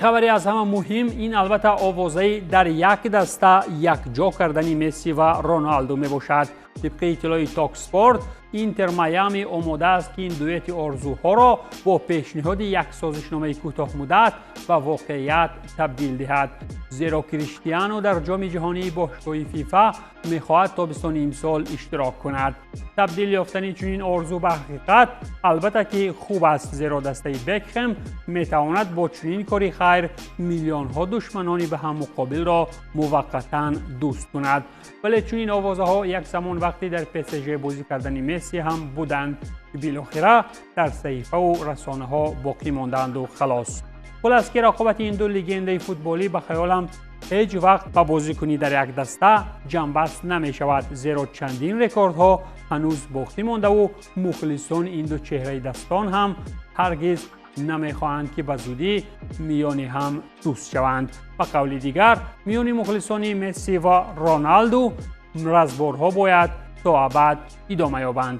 خبری از همه مهم این البته آوازه در یک دسته یکجا کردن مسی و رونالدو می باشد. طبق اطلاع تاک اسپورت، اینتر میامی آماده است که این دویت آرزوها را با پیشنهاد یک سازشنامه کوتاه مدت و واقعیت تبدیل دهد. زیرا کریستیانو در جام جهانی باشگاه فیفا میخواهد تابستان امسال اشتراک کند. تبدیل یافتن چنین آرزو به حقیقت البته که خوب است، زیرا دسته بکهم میتواند با چنین کاری خیر میلیون ها دشمنانی به هم مقابل را موقتا دوست کند. ولی چنین آوازه ها یک زمان وقتی در PSG بازی کردن مسی هم بودند که بالاخره در صحیفه و رسانه ها باقی ماندند و خلاص. خلاص که رقابت این دو لژند فوتبالی به خیالم هیچ وقت با بازیکنی در یک دسته جنبست نمی شود، زیرا چندین رکوردها هنوز باقی مانده و مخلصان این دو چهره دستان هم هرگز نمیخواهند که به زودی میان هم دوست شوند. به قول دیگر، میان مخلصان مسی و رونالدو رزبارها باید تا ابد ادامه یابند.